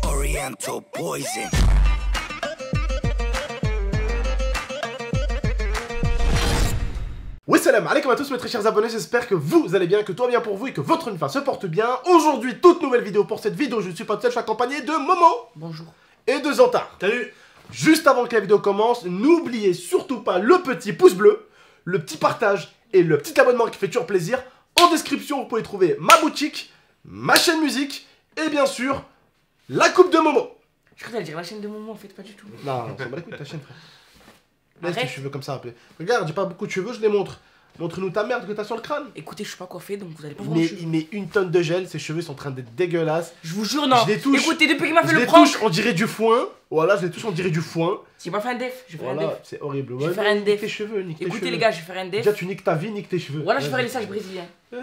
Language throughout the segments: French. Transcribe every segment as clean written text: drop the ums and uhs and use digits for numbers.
Oriental poison. Oui, salam alaikum à tous mes très chers abonnés, j'espère que vous allez bien, que tout va bien pour vous et que votre univers se porte bien. Aujourd'hui, toute nouvelle vidéo. Pour cette vidéo, je ne suis pas tout seul, je suis accompagné de Momo. Bonjour. Et de Zantar. Salut. Juste avant que la vidéo commence, n'oubliez surtout pas le petit pouce bleu, le petit partage et le petit abonnement qui fait toujours plaisir. En description, vous pouvez trouver ma boutique, ma chaîne musique et bien sûr, la coupe de Momo. Je crois que t'allais dire la chaîne de Momo, en fait, pas du tout. Non, ça m'a écoute ta chaîne, frère. Laisse Arrête. tes cheveux comme ça un peu. Regarde, j'ai pas beaucoup de cheveux, je les montre. Montre-nous ta merde que t'as sur le crâne. Écoutez, je suis pas coiffé, donc vous allez pas voir mes Mais cheveux. il met une tonne de gel, ses cheveux sont en train d'être dégueulasses. Je vous jure, non. Je les touche. Écoutez, depuis qu'il m'a fait Je le les prank, touche, on dirait du foin. Voilà, je les touche, on dirait du foin. j'ai pas fait un def. Je vais faire un Voilà, def. c'est horrible. Je vais Ouais, faire un nique def. tes cheveux, nique tes cheveux. Écoutez, les gars, je vais faire un def. Déjà, tu niques ta vie, nique tes cheveux. Voilà, je Vas-y. ferai les sages brésiliens. Oh,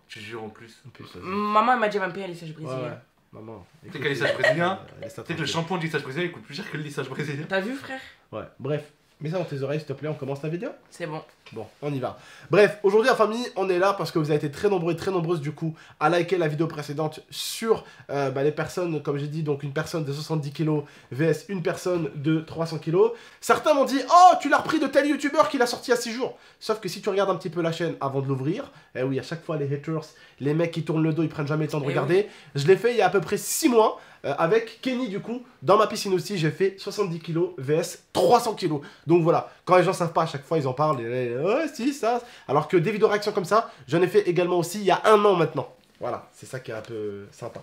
tu jures en plus. En plus, vas-y. Maman, elle m'a dit, elle va me payer les sages Ouais, brésiliens. ouais. Maman. Tu sais qu'un lissage brésilien, laisse-la tu sais que le tranquille. shampoing du lissage brésilien il coûte plus cher que le lissage brésilien. T'as vu, frère? Ouais, bref. Mets ça dans tes oreilles, s'il te plaît, on commence la vidéo. C'est bon. Bon, on y va. Bref, aujourd'hui la famille, on est là parce que vous avez été très nombreux et très nombreuses du coup à liker la vidéo précédente sur les personnes, comme j'ai dit, donc une personne de 70 kg vs une personne de 300 kg. Certains m'ont dit, oh, tu l'as repris de tel youtubeur qui l'a sorti il y a 6 jours. Sauf que si tu regardes un petit peu la chaîne avant de l'ouvrir, eh oui, à chaque fois les haters, les mecs qui tournent le dos, ils prennent jamais le temps de Eh regarder. Je l'ai fait il y a à peu près 6 mois. Avec Kenny du coup, dans ma piscine aussi, j'ai fait 70 kg vs 300 kg. Donc voilà, quand les gens savent pas, à chaque fois ils en parlent, et, ouais si ça. Alors que des vidéos réactions comme ça, j'en ai fait également aussi il y a 1 an maintenant. Voilà, c'est ça qui est un peu sympa.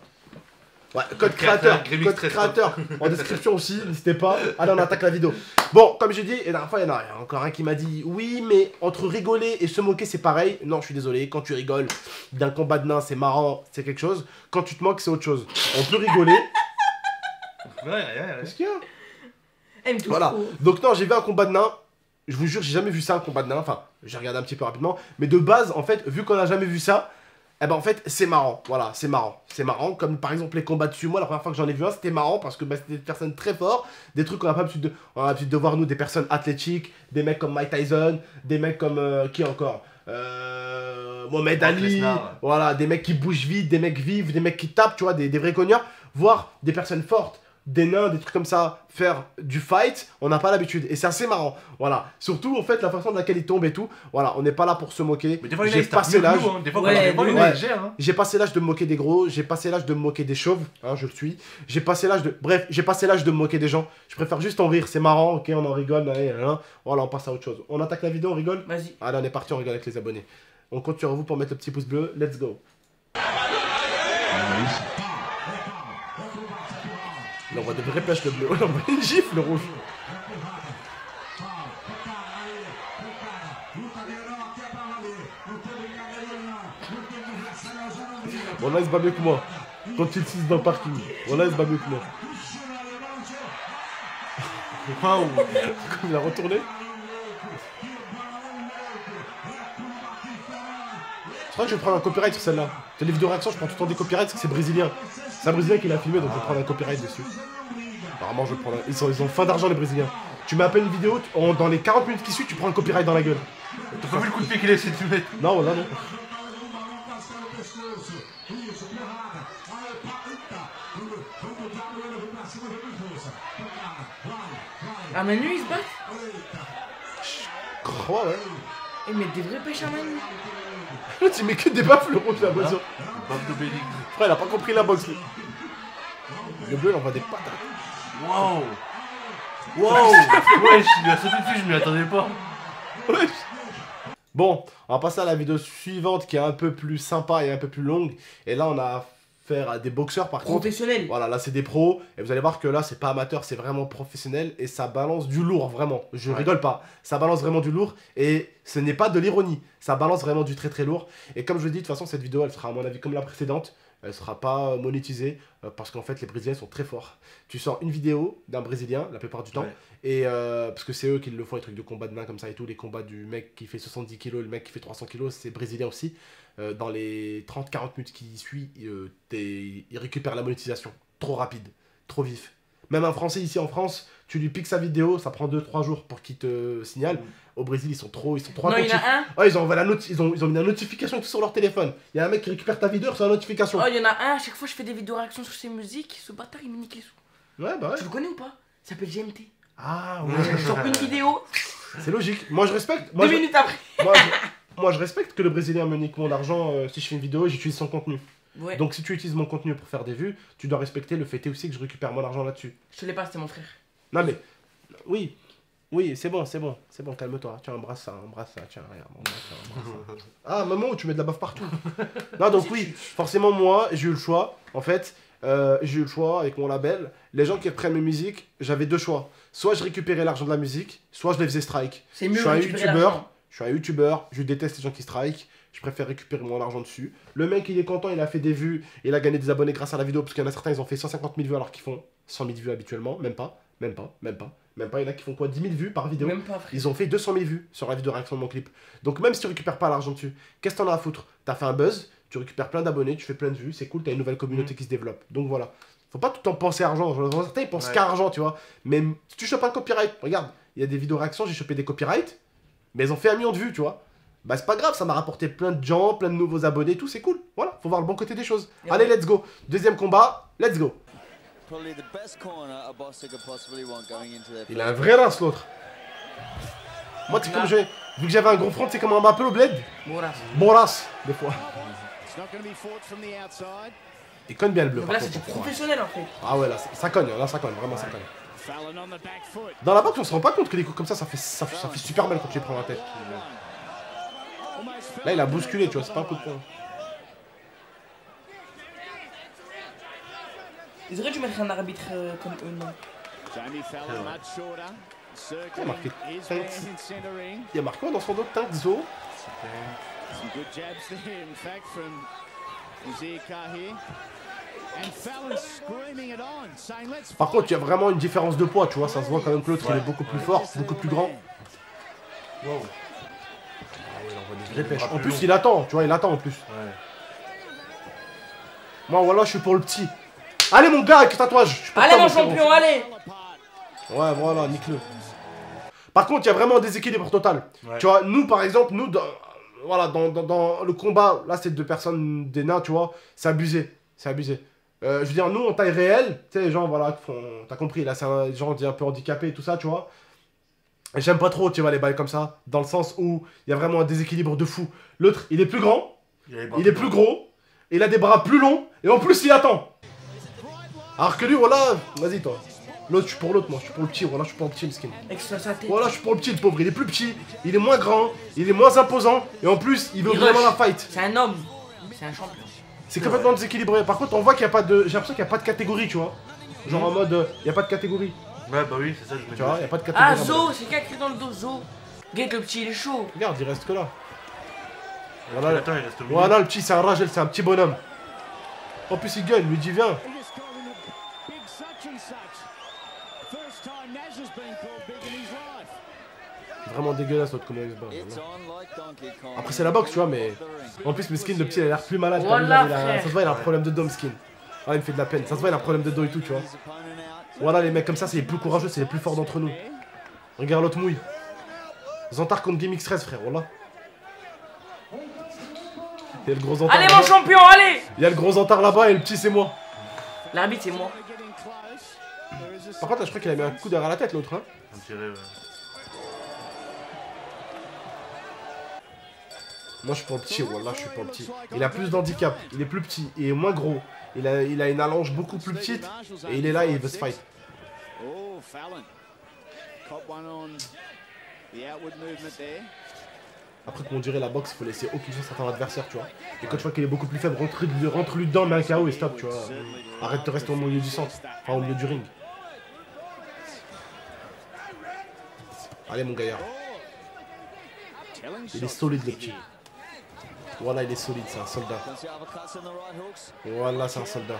Ouais, code créateur, code créateur en description aussi, n'hésitez pas. Allez, on attaque la vidéo. Bon, comme j'ai dit, et la dernière fois, il y en a encore un qui m'a dit oui, mais entre rigoler et se moquer, c'est pareil. Non, je suis désolé, quand tu rigoles d'un combat de nains, c'est marrant, c'est quelque chose. Quand tu te moques, c'est autre chose. On peut rigoler. Ouais. Qu'est-ce qu'il y a? Elle me touche Voilà. trop. Donc, non, j'ai vu un combat de nains. Je vous jure, j'ai jamais vu ça, un combat de nains. Enfin, j'ai regardé un petit peu rapidement. Mais de base, en fait, vu qu'on a jamais vu ça, eh ben en fait, c'est marrant. Voilà, c'est marrant. C'est marrant. Comme par exemple les combats de sumo, la première fois que j'en ai vu un, c'était marrant parce que bah, c'était des personnes très fortes. Des trucs qu'on n'a pas l'habitude de... On a l'habitude de voir, nous, des personnes athlétiques, des mecs comme Mike Tyson, des mecs comme... qui encore Mohamed Brock Ali. Lesnar. Voilà, des mecs qui bougent vite, des mecs vifs, des mecs qui tapent, tu vois, des vrais cognards. Voir des personnes fortes, des nains, des trucs comme ça, faire du fight, on n'a pas l'habitude. Et c'est assez marrant. Voilà. Surtout, en fait, la façon de laquelle ils tombent et tout. Voilà, on n'est pas là pour se moquer. Mais des fois, J'ai il passé l'âge. hein. Des fois, Ouais, quand il ouais. est légère. Hein. J'ai passé l'âge de me moquer des gros, j'ai passé l'âge de me moquer des chauves, hein, je le suis. J'ai passé l'âge de... Bref, j'ai passé l'âge de me moquer des gens. Je préfère juste en rire, c'est marrant, ok, on en rigole, voilà, on passe à autre chose. On attaque la vidéo, on rigole? Vas-y. Allez, on est parti, on rigole avec les abonnés. On compte sur vous pour mettre le petit pouce bleu, let's go. Là, on voit de vraies pêches le bleu, on voit une gifle le rouge. Bon là il se bat mieux que moi. Quand il 6 dans le parking. Bon là il se bat mieux que moi. Waouh. Comme il a retourné. Je crois que je vais prendre un copyright sur celle-là. C'est les vidéos réaction, je prends tout le temps des copyrights parce que c'est brésilien. C'est un brésilien qui l'a filmé donc je vais prendre un copyright dessus. Apparemment je vais prendre un... Ils ont faim d'argent les brésiliens. Tu mets à peine une vidéo, dans les 40 minutes qui suivent, tu prends un copyright dans la gueule. T'as pas vu le coup de pied qu'il a essayé de mettre? Non, voilà, non. À Manu, ils se battent? Crois, ouais. Ils mettent des vraies pêches à Manu. Là, tu mets que des baffes le rouge, j'ai l'impression. Baffe d'Obélix. Frère, il a pas compris la boxe. Lui. Le bleu, il envoie des patates. Waouh. Waouh. Wesh, il lui a sauté dessus, je m'y attendais pas. Ouais. Bon, on va passer à la vidéo suivante qui est un peu plus sympa et un peu plus longue. Et là, on a affaire à des boxeurs par contre. Professionnel. Voilà, là c'est des pros. Et vous allez voir que là, c'est pas amateur, c'est vraiment professionnel. Et ça balance du lourd, vraiment. Je rigole pas. Ça balance vraiment du lourd. Et ce n'est pas de l'ironie. Ça balance vraiment du très très lourd. Et comme je vous dis, de toute façon, cette vidéo, elle sera à mon avis comme la précédente. Elle sera pas monétisée parce qu'en fait les Brésiliens sont très forts. Tu sors une vidéo d'un Brésilien la plupart du temps et parce que c'est eux qui le font, les trucs de combat de main comme ça et tout, les combats du mec qui fait 70 kg, le mec qui fait 300 kg, c'est brésilien aussi. Dans les 30-40 minutes qui suivent, ils récupèrent la monétisation. Trop rapide, trop vif. Même un Français ici en France, Tu lui piques sa vidéo, ça prend 2-3 jours pour qu'il te signale. Au Brésil, ils sont trop Non, il y en attentifs. a un. Ouais, ils ont mis la notification et tout sur leur téléphone. Il y a un mec qui récupère ta vidéo sur la notification. Oh, il y en a un. À chaque fois, je fais des vidéos réactions sur ses musiques. Ce bâtard, il me nique les sous. Ouais, bah ouais. Tu le connais ou pas? Il s'appelle GMT. Ah ouais. Sur une vidéo, C'est logique. Moi, je respecte. 2 minutes après. Moi, je respecte que le Brésilien me nique mon argent si je fais une vidéo et j'utilise son contenu. Ouais. Donc, si tu utilises mon contenu pour faire des vues, tu dois respecter le fait aussi que je récupère mon argent là-dessus. Je te l'ai pas, c'était mon frère. Non, mais. Oui. Oui, c'est bon, calme-toi. Tiens, embrasse ça, tiens, regarde. Embrasse ça. Ah, maman, tu mets de la baffe partout. Non, donc oui, forcément, moi, j'ai eu le choix. En fait, j'ai eu le choix avec mon label. Les gens qui prennent mes musiques, j'avais 2 choix. Soit je récupérais l'argent de la musique, soit je les faisais strike. C'est mieux Je suis un récupérer youtubeur, l'argent. je déteste les gens qui strike. Je préfère récupérer mon argent dessus. Le mec, il est content, il a fait des vues, il a gagné des abonnés grâce à la vidéo, parce qu'il y en a certains, ils ont fait 150 000 vues alors qu'ils font 100 000 vues habituellement. Même pas. Il y en a qui font quoi, 10 000 vues par vidéo. Même pas, frère. Ils ont fait 200 000 vues sur la vidéo de réaction de mon clip. Donc même si tu récupères pas l'argent dessus, qu'est-ce que t'en as à foutre? T'as fait un buzz, tu récupères plein d'abonnés, tu fais plein de vues, c'est cool, t'as une nouvelle communauté qui se développe. Donc voilà. Faut pas tout le temps penser à argent. Certains ils pensent qu'à argent, tu vois. Mais si tu chopes un copyright, regarde, il y a des vidéos réactions, j'ai chopé des copyrights, mais elles ont fait 1 million de vues, tu vois. Bah c'est pas grave, ça m'a rapporté plein de gens, plein de nouveaux abonnés, tout, c'est cool. Voilà, faut voir le bon côté des choses. Et Allez, ouais. let's go. Deuxième combat, let's go. Il a un vrai rince l'autre. Moi, c'est comme vu que j'avais un gros front, c'est comment on m'appelle au bled. Boras. Bon race, des fois. Il cogne bien le bleu. Donc par là, c'est contre. du professionnel en fait. Ah ouais, là, ça cogne, vraiment ça cogne. Dans la boxe, on se rend pas compte que des coups comme ça fait super mal quand tu les prends dans la tête. Là, il a bousculé, tu vois, c'est pas un coup de poing. Ils auraient dû mettre un arbitre comme eux, non? Il a marqué il y a marqué quoi dans son dos? Tankzo. Par contre, il y a vraiment une différence de poids, tu vois, ça se voit quand même que l'autre il est beaucoup plus fort, beaucoup plus grand. Wow. Des pêches. En plus, il attend, tu vois, il attend en plus. Ouais. Moi, voilà, je suis pour le petit. Allez, mon gars, avec tatouage. Je suis pour Allez, toi, mon frérot. champion, allez! Ouais, voilà, nique-le. Par contre, il y a vraiment un déséquilibre total. Ouais. Tu vois, nous, par exemple, nous, voilà, dans le combat, là, c'est 2 personnes, des nains, tu vois, c'est abusé. C'est abusé. Je veux dire, nous, en taille réelle, tu sais, les gens, voilà, t'as compris, là, c'est des gens un peu handicapés et tout ça, tu vois. Et j'aime pas trop, tu vois, les bails comme ça, dans le sens où il y a vraiment un déséquilibre de fou. L'autre, il est plus grand, il est plus gros, il a des bras plus longs, et en plus, il attend. Alors que lui, voilà, vas-y, toi. L'autre, je suis pour l'autre, moi, je suis pour le petit, voilà, je suis pour le petit, skin. Extra sa tête. Voilà, je suis pour le petit, le pauvre, il est plus petit, il est moins grand, il est moins imposant, et en plus, il veut Il vraiment rush. la fight. C'est un homme. C'est un champion. C'est complètement déséquilibré. Par contre, on voit qu'il n'y a pas de. J'ai l'impression qu'il n'y a pas de catégorie, tu vois. Genre en mode, il n'y a pas de catégorie. Ouais, bah oui, c'est ça, je me Tu vois, il n'y a pas de catégorie. Ah, Zo, c'est qui a écrit dans le dos, Zo? Regarde, le petit, il est chaud. Regarde, il reste que là. Voilà, Voilà, attends, il reste au milieu. voilà le petit, c'est un Ragel, c'est un petit bonhomme. En plus, il gueule, lui dit viens. Vraiment dégueulasse l'autre comment il se bat. Voilà. Après, c'est la boxe, tu vois, mais. En plus, Meskin, le petit, il a l'air plus malade. t'as vu, Voilà, il a- frère. Ça se voit, il a un problème de dos, Meskin. Ah, il me fait de la peine. Ça se voit, il a un problème de dos et tout, tu vois. Voilà, les mecs comme ça, c'est les plus courageux, c'est les plus forts d'entre nous. Regarde l'autre mouille. Zantar contre GameX 13, frère, voilà. Il y a le gros Zantar Allez, là-bas. mon champion, allez! Il y a le gros Zantar là-bas et le petit, c'est moi. L'arbitre, c'est moi. Par contre, là, je crois qu'il a mis un coup derrière la tête, l'autre, hein. On dirait, ouais. Moi, je suis pour le petit, voilà, je suis pour le petit. Il a plus d'handicap, il est plus petit, il est moins gros. Il a une allonge beaucoup plus petite et il est là et il veut se fight. Après, comme on dirait la boxe, il faut laisser aucune chance à ton adversaire, tu vois. Et quand tu vois qu'il est beaucoup plus faible, rentre-lui dedans, mets un KO et stop, tu vois. Arrête de rester au milieu du centre, enfin au milieu du ring. Allez, mon gaillard. Il est solide, le petit. Voilà, il est solide, c'est un soldat. Voilà, c'est un soldat.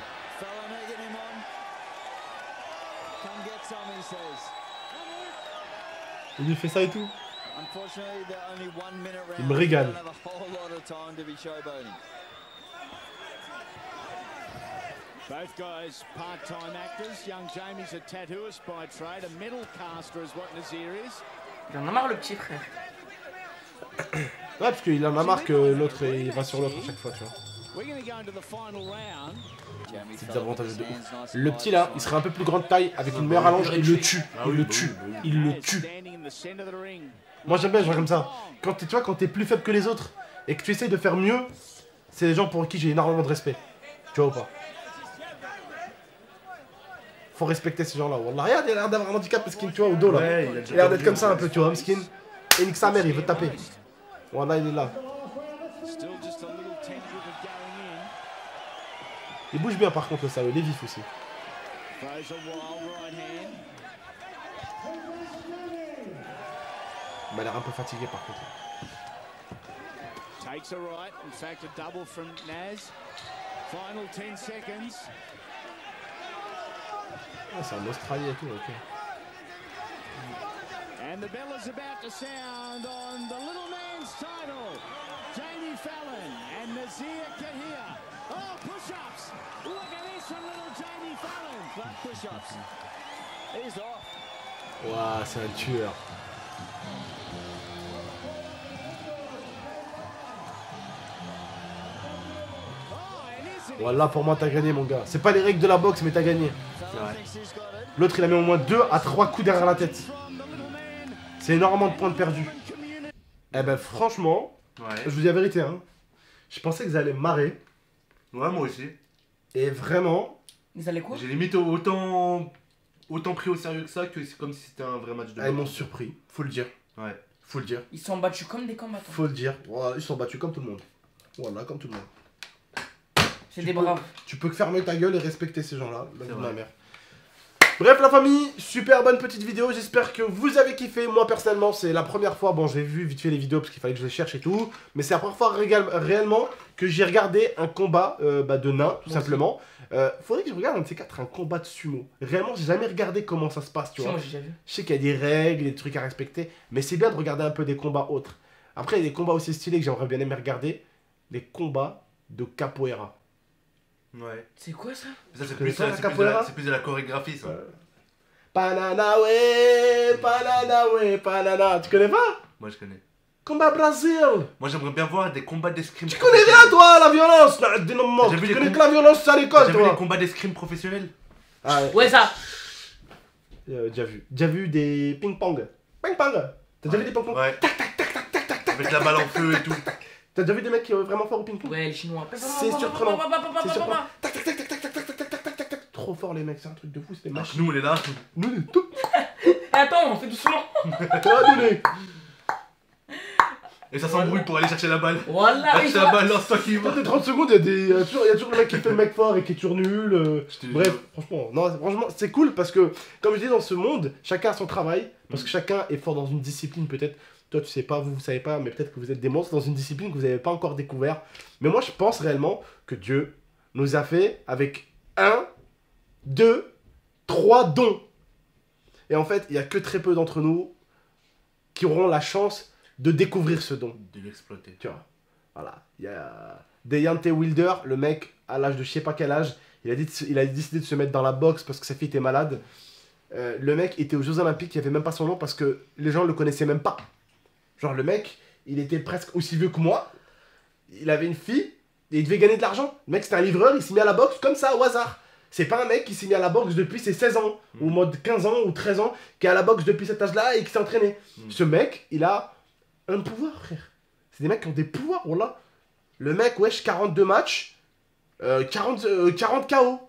Il lui fait ça et tout. Il me régale. Both guys part-time actors. Young Jamie's a tattooist by trade, a metal caster is what Nazir is. Il en a marre le petit frère. Ouais, parce qu'il en a marre que l'autre il va sur l'autre à chaque fois, tu vois. We're going to go into the final round. C'est des avantages de ouf. Le petit là, il serait un peu plus grande taille avec une meilleure allonge, il le tue. Il le tue. Il le tue. Standing in the centre of the ring. Moi j'aime bien les gens comme ça. Quand tu vois, quand t'es plus faible que les autres et que tu essayes de faire mieux, c'est des gens pour qui j'ai énormément de respect. Tu vois ou pas? Faut respecter ces gens là. Wallah, regarde, il a l'air d'avoir un handicap Skin, tu vois, au dos là. Ouais, Il a l'air d'être comme ça un peu, tu vois, Skin. Et nique sa mère, il veut taper. Wallah, il est là. Still just a little tentative of going in. Il bouge bien par contre le salaud, il est vif aussi. Throws a wild right hand. Il m'a l'air un peu fatigué par contre. Takes a right. In fact, a double from Naz. Final 10 seconds. Ah, c'est en Australie et tout, ok. And the bell is about to sound on the little man's title. Jamie Fallon and Nazir Kahir. Oh, push-ups. Look at this from little Jamie Fallon. But push-ups. He's off. Ouah, c'est un tueur. Voilà, pour moi, t'as gagné, mon gars. C'est pas les règles de la boxe, mais t'as gagné. L'autre, il a mis au moins 2 à 3 coups derrière la tête. C'est énormément de points de perdus. Eh ben, franchement, je vous dis la vérité, hein. Je pensais qu'ils allaient marrer. Ouais, moi aussi. Et vraiment, Ils allaient quoi? J'ai limite autant pris au sérieux que ça, que c'est comme si c'était un vrai match de ils m'ont boxe. surpris. Faut le dire. Ouais. Faut le dire. Ils sont battus comme des combattants. Faut le dire. Voilà, ils sont battus comme tout le monde. Voilà, comme tout le monde. C'est des braves. Tu peux que fermer ta gueule et respecter ces gens-là. C'est de vrai. ma mère. Bref la famille, super bonne petite vidéo, j'espère que vous avez kiffé. Moi personnellement c'est la première fois, bon j'ai vu vite fait les vidéos parce qu'il fallait que je les cherche et tout, mais c'est la première fois réellement que j'ai regardé un combat de nains tout simplement. Faudrait que je regarde un de ces quatre, un combat de sumo. Réellement j'ai jamais regardé comment ça se passe, tu vois. Moi j'ai déjà vu. Je sais qu'il y a des règles, des trucs à respecter, mais c'est bien de regarder un peu des combats autres. Après il y a des combats aussi stylés que j'aimerais bien aimer regarder, les combats de capoeira. Ouais. C'est quoi ça? Ça, c'est connais plus, pas la c'est plus, capoeira c'est plus de la chorégraphie, ça. Pananawe, pananawe, panana. Tu connais pas? Moi, je connais. Combat Brésil. Moi, j'aimerais bien voir des combats d'escrime. Tu connais bien toi la violence là, des noms. J'ai vu Tu les connais que combats- la violence c'est à l'école T'as vu les toi. combats d'escrime professionnels? Ah ouais, Ouais ça. déjà vu. Déjà vu des ping-pong. Ping-pong. T'as déjà vu des ping-pong? Ouais. Avec la balle en feu et tout. T'as déjà vu des mecs qui sont vraiment forts au ping-pong? Ouais les chinois. C'est surprenant. C'est surprenant. Tac tac tac tac tac tac tac tac tac tac tac tac. Trop fort les mecs, c'est un truc de fou, c'est des Alors machines. que nous, on est là. Nous on est tout. Attends, on fait doucement. Et ça s'embrouille pour aller chercher la balle. Voilà. Chercher la balle, lance-toi qui va. Toutes les 30 secondes, il y a toujours le mec qui fait le mec fort et qui est toujours nul. Je te Bref, jure. franchement, c'est cool parce que, comme je dis, dans ce monde, chacun a son travail. Parce que chacun est fort dans une discipline, peut-être. Toi, tu sais pas, vous savez pas, mais peut-être que vous êtes des monstres dans une discipline que vous n'avez pas encore découvert. Mais moi, je pense réellement que Dieu nous a fait avec 1, 2, 3 dons. Et en fait, il n'y a que très peu d'entre nous qui auront la chance de découvrir ce don. De l'exploiter. Tu vois, voilà. Il y a Deontay Wilder, le mec, à l'âge de je sais pas quel âge, il a décidé de se mettre dans la boxe parce que sa fille était malade. Le mec était aux Jeux Olympiques, il avait même pas son nom parce que les gens le connaissaient même pas. Genre le mec, il était presque aussi vieux que moi, il avait une fille et il devait gagner de l'argent. Le mec c'était un livreur, il s'est mis à la boxe comme ça au hasard. C'est pas un mec qui s'est mis à la boxe depuis ses 16 ans, ou mode 15 ans ou 13 ans, qui est à la boxe depuis cet âge-là et qui s'est entraîné. Ce mec, il a un pouvoir, frère. C'est des mecs qui ont des pouvoirs, voilà. Le mec, wesh, 42 matchs, 40 KO.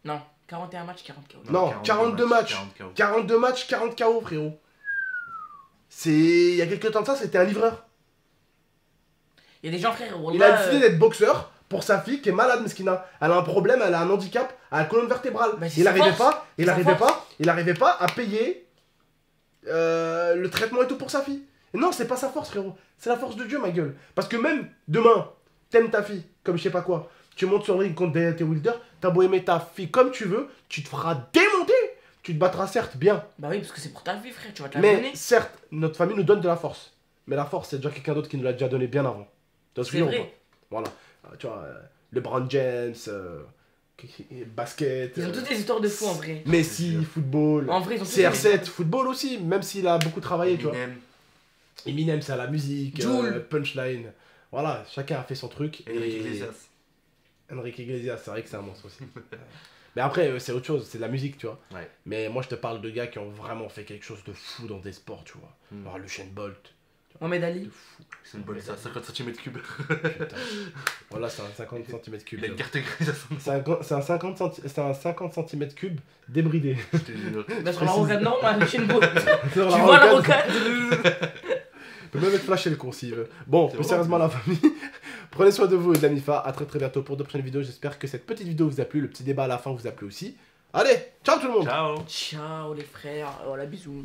Non, 41 matchs, 40 KO. Non, 42 matchs. 40 KO. 42 matchs, 40 KO, frérot. C'est... Il y a quelques temps de ça, c'était un livreur. Il y a des gens, frère, Il a décidé d'être boxeur pour sa fille qui est malade, Meskina. Elle a un problème, elle a un handicap à la colonne vertébrale. Bah, c'est Il sa arrivait force. pas, il C'est sa arrivait force. pas, il arrivait pas à payer le traitement et tout pour sa fille. Et non, c'est pas sa force, frérot. C'est la force de Dieu, ma gueule. Parce que même demain, t'aimes ta fille, comme je sais pas quoi. Tu montes sur le ring contre Deontay Wilder, t'as beau aimer ta fille comme tu veux, tu te feras démonter. Tu te battras certes bien, Bah oui, parce que c'est pour ta vie, frère, tu vas te la mais donner. certes, notre famille nous donne de la force. Mais la force, c'est déjà quelqu'un d'autre qui nous l'a déjà donné bien avant. Tu vois ce que C'est je veux dire ou vrai. pas? Voilà. Tu vois, LeBron James, basket. Ils ont toutes des histoires de fous en vrai. Messi, football. En vrai, ils ont tous CR7, football aussi, même s'il a beaucoup travaillé, tu vois. Eminem, Eminem, c'est à la musique, Jul. punchline. Voilà, chacun a fait son truc. Enrique Iglesias. Enrique Iglesias, c'est vrai que c'est un monstre aussi. Mais après, c'est autre chose, c'est de la musique, tu vois. Ouais. Mais moi, je te parle de gars qui ont vraiment fait quelque chose de fou dans des sports, tu vois. Mm. Alors, Usain Bolt, Mohamed Ali. C'est une bonne ça, 50 cm3. putain. Voilà, c'est un 50 cm3. Il a une carte grise à son C'est un 50 cm3 débridé. je te jure. Là, sur la rocade normale, Usain Bolt. Tu Sur vois la rocade, rocade. il peut même être flashé le con s'il veut. Bon, C'est plus vrai, sérieusement, la famille. Prenez soin de vous et de la MIFA. À très bientôt pour de prochaines vidéos. J'espère que cette petite vidéo vous a plu. Le petit débat à la fin vous a plu aussi. Allez, ciao tout le monde. Ciao. Ciao les frères. Voilà, bisous.